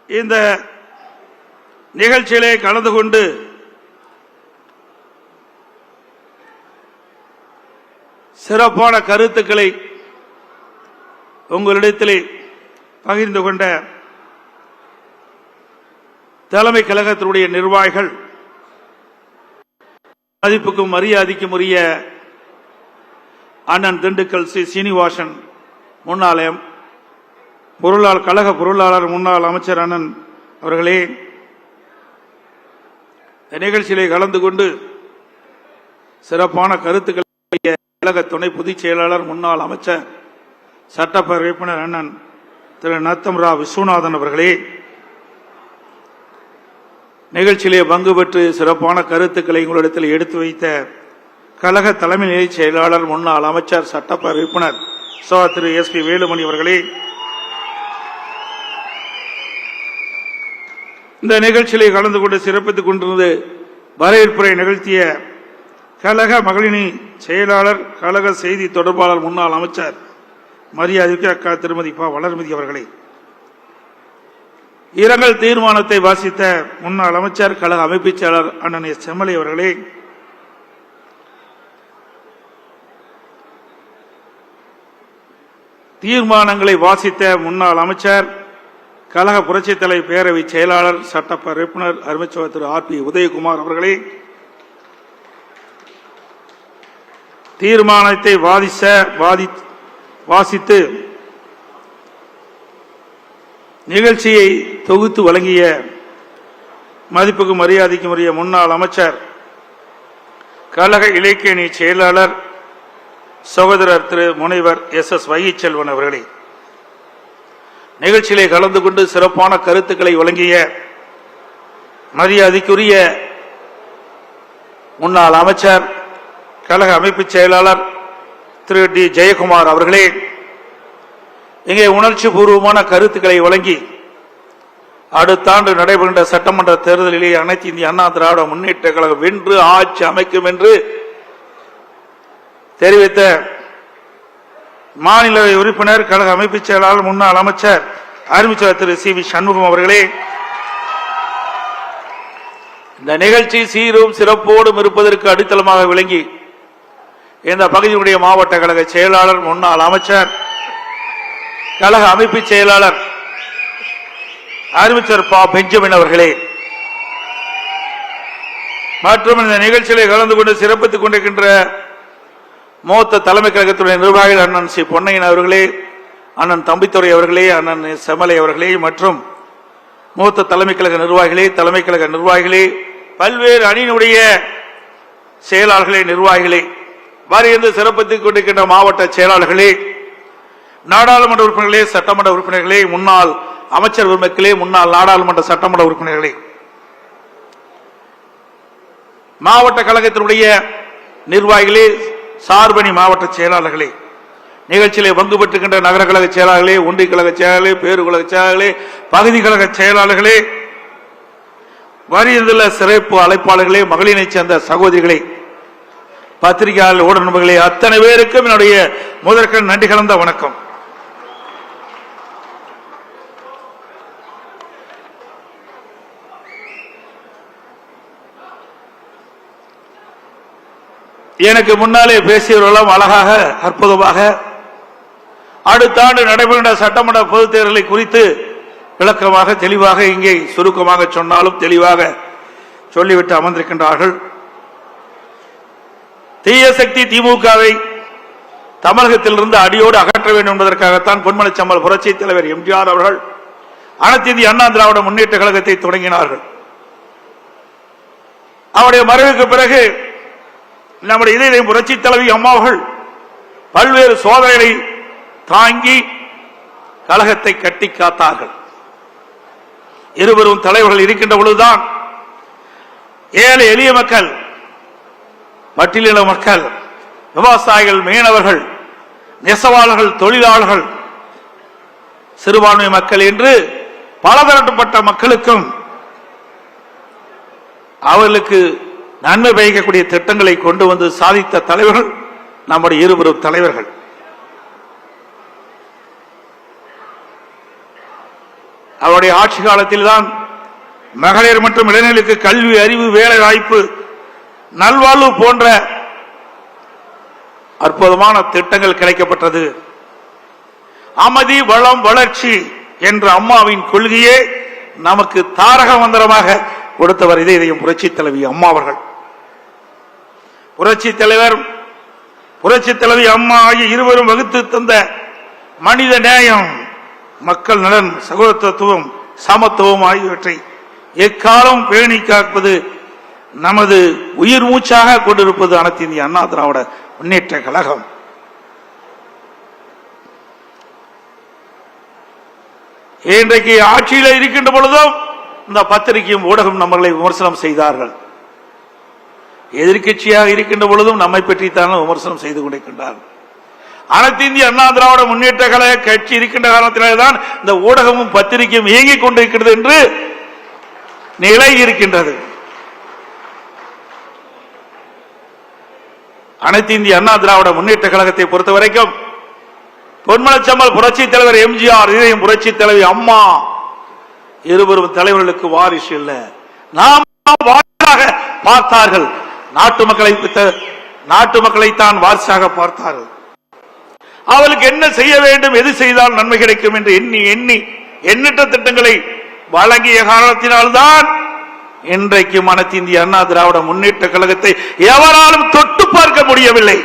இந்த நிகழ்ச்சியிலே கலந்து கொண்டு சிறப்பான கருத்துக்களை உங்களிடத்திலே பகிர்ந்து கொண்ட தலைமை கழகத்தினுடைய நிர்வாகிகள், மதிப்புக்கும் மரியாதைக்கும் உரிய அண்ணன் திண்டுக்கல் சி சீனிவாசன் முன்னாள் கழக பொருளாளர் முன்னாள் அமைச்சர் அண்ணன் அவர்களே, இந்த நிகழ்ச்சியிலே கலந்து கொண்டு சிறப்பான கருத்துக்களை கழக துணை பொதுச் செயலாளர் முன்னாள் அமைச்சர் சட்டப்பேரவை உறுப்பினர் அண்ணன் திரு நத்தம் ரா விஸ்வநாதன் அவர்களே, நிகழ்ச்சியிலே பங்கு பெற்று சிறப்பான கருத்துக்களை உங்களிடத்தில் எடுத்து வைத்த கழக தலைமை நிலை செயலாளர் முன்னாள் அமைச்சர் சட்டப்பேரவை உறுப்பினர் திரு SP வேலுமணி அவர்களே, இந்த நிகழ்ச்சியிலே கலந்து கொண்டு சிறப்பித்துக் கொண்டிருந்து வரவேற்புரை நிகழ்த்திய கழக மகளிரணி செயலாளர் கழக செய்தி தொடர்பாளர் முன்னாள் அமைச்சர் மரியாதைக்கு அக்கா திருமதி ப வளர்மதி அவர்களே, இரங்கல் தீர்மானத்தை வாசித்த முன்னாள் அமைச்சர் கழக அமைப்பு செயலாளர் அண்ணன் எஸ் செம்மலை அவர்களே, தீர்மானங்களை வாசித்த முன்னாள் அமைச்சர் கழக புரட்சித் தலைவர் பேரவை செயலாளர் சட்டப்பேரவை உறுப்பினர் அருமைச்சவர் திரு RP உதயகுமார் அவர்களே, தீர்மானத்தை வாசித்து நிகழ்ச்சியை தொகுத்து வழங்கிய மதிப்புக்கும் மரியாதைக்கும் உரிய முன்னாள் அமைச்சர் கழக இலக்கிய அணி செயலாளர் சகோதரர் திரு முனைவர் SS வைகைச்செல்வன் அவர்களே, நிகழ்ச்சியிலே கலந்து கொண்டு சிறப்பான கருத்துக்களை வழங்கிய மரியாதைக்குரிய முன்னாள் அமைச்சர் கழக அமைப்பு செயலாளர் திரு D ஜெயக்குமார் அவர்களே, இங்கே உணர்ச்சி பூர்வமான கருத்துக்களை வழங்கி அடுத்த ஆண்டு நடைபெறுகின்ற சட்டமன்ற தேர்தலிலே அனைத்து இந்திய அண்ணா திராவிட முன்னேற்ற கழகம் வென்று ஆட்சி அமைக்கும் என்று தெரிவித்த மாநிலவை உறுப்பினர் கழக அமைப்பு செயலாளர் முன்னாள் அமைச்சர் அருமைச்சர் திரு CV சண்முகம் அவர்களே, இந்த நிகழ்ச்சி சீரும் சிறப்போடும் இருப்பதற்கு அடித்தளமாக விளங்கி இந்த பகுதியினுடைய மாவட்ட கழக செயலாளர் முன்னாள் அமைச்சர் கழக அமைப்பு செயலாளர் அருமைச்சர் ப பெஞ்சமின் அவர்களே, மற்றும் இந்த நிகழ்ச்சியிலே கலந்து கொண்டு சிறப்பித்துக் கொண்டிருக்கின்ற மூத்த தலைமை கழகத்துடைய நிர்வாகிகள் அண்ணன் சி பொன்னையன் அவர்களே, அண்ணன் தம்பித்துறை அவர்களே, அண்ணன் செம்மலை அவர்களே, மற்றும் மூத்த தலைமை கழக நிர்வாகிகளே, பல்வேறு அணியினுடைய செயலாளர்களே, நிர்வாகிகளே, வாரியிருந்து சிறப்பித்துக் கொண்டிருக்கின்ற மாவட்ட செயலாளர்களே, நாடாளுமன்ற உறுப்பினர்களே, சட்டமன்ற உறுப்பினர்களே, முன்னாள் அமைச்சர் பெருமக்களே, முன்னாள் நாடாளுமன்ற சட்டமன்ற உறுப்பினர்களே, மாவட்ட கழகத்தினுடைய நிர்வாகிகளே, சார்பணி மாவட்ட செயலாளர்களே, நிகழ்ச்சியிலே பங்கு பெற்றுகின்ற நகர கழக செயலாளர்களே, ஒன்றிய கழக செயலாளர்களே, பேருகழக செயலாளர்களே, பகுதி கழக செயலாளர்களே, வருகின்ற சிறப்பு அழைப்பாளர்களே, மகளிரை சேர்ந்த சகோதரிகளே, பத்திரிகையாளர் ஊடக நண்பர்களே, அத்தனை பேருக்கும் என்னுடைய முதற்கண் நன்றி கலந்த வணக்கம். எனக்கு முன்னாலே பேசியவர்களும் அழகாக அற்புதமாக அடுத்த ஆண்டு நடைபெறுகின்ற சட்டமன்ற பொதுத் தேர்தலை குறித்து விளக்கமாக தெளிவாக இங்கே சுருக்கமாக சொன்னாலும் தெளிவாக சொல்லிவிட்டு அமர்ந்திருக்கின்றார்கள். தீய சக்தி திமுகவை தமிழகத்திலிருந்து அடியோடு அகற்ற வேண்டும் என்பதற்காகத்தான் பொன்மனச்சம்பல் புரட்சி தலைவர் MGR அவர்கள் அனைத்து இந்திய அண்ணா திராவிட முன்னேற்ற கழகத்தை தொடங்கினார்கள். அவருடைய மறைவுக்கு பிறகு நம்முடைய இதய புரட்சி தலைவி அம்மாவர்கள் பல்வேறு சோதனைகளை தாங்கி கழகத்தை கட்டி காத்தார்கள். இருவரும் தலைவர்கள் இருக்கின்ற பொழுதுதான் ஏழை எளிய மக்கள், பட்டியலின மக்கள், விவசாயிகள், மீனவர்கள், நெசவாளர்கள், தொழிலாளர்கள், சிறுபான்மை மக்கள் என்று பலதரப்பட்ட மக்களுக்கும் அவர்களுக்கு நன்மை பயக்கக்கூடிய திட்டங்களை கொண்டு வந்து சாதித்த தலைவர்கள் நம்முடைய இருவரும் தலைவர்கள். அவருடைய ஆட்சி காலத்தில் தான் மகளிர் மற்றும் இளைஞர்களுக்கு கல்வி, அறிவு, வேலை வாய்ப்பு, நல்வாழ்வு போன்ற அற்புதமான திட்டங்கள் கிடைக்கப்பட்டது. அமைதி, வளம், வளர்ச்சி என்ற அம்மாவின் கொள்கையே நமக்கு தாரக மந்திரமாக கொடுத்தவர் இதயம் புரட்சி தலைவி அம்மா அவர்கள். புரட்சி தலைவர், புரட்சி தலைவி அம்மா ஆகிய இருவரும் வகுத்து தந்த மனித நேயம், மக்கள் நலன், சகோதரத்துவம், சமத்துவம் ஆகியவற்றை எக்காலம் பேணி காப்பது நமது உயிர் மூச்சாக கொண்டிருப்பது அனைத்து இந்திய அண்ணா திராவிட முன்னேற்ற கழகம். இன்றைக்கு ஆட்சியில் இருக்கின்ற பொழுதும் இந்த பத்திரிகையும் ஊடகம் நம்மளை விமர்சனம் செய்தார்கள். எதிர்கட்சியாக இருக்கின்ற பொழுதும் நம்மை பற்றித்தான் விமர்சனம் செய்து கொண்டிருக்கின்றார்கள். அனைத்து இந்திய அண்ணா திராவிட முன்னேற்ற கழக கட்சி இருக்கின்ற காரணத்தினால்தான் இந்த ஊடகமும் பத்திரிகையும் இயங்கிக் கொண்டிருக்கிறது என்று நிலை இருக்கின்றது. அனைத்து இந்திய அண்ணா திராவிட முன்னேற்ற கழகத்தை பொறுத்தவரைக்கும் பொன்மனச்சம்பல் புரட்சி தலைவர் எம்ஜிஆர், இதயம் புரட்சி தலைவி அம்மா இருவரும் தலைவர்களுக்கு வாரிசு இல்ல, நாம் வாரிசாக பார்த்தார்கள். நாட்டு மக்களைத்தான் வாரிசாக பார்த்தார்கள். அவளுக்கு என்ன செய்ய வேண்டும், எது செய்தால் நன்மை கிடைக்கும் என்று எண்ணி எண்ணி எண்ணற்ற திட்டங்களை வழங்கிய காரணத்தினால்தான் இன்றைக்கு அனைத்து இந்திய அண்ணா திராவிட முன்னேற்ற கழகத்தை எவராலும் தொட்டு பார்க்க முடியவில்லை.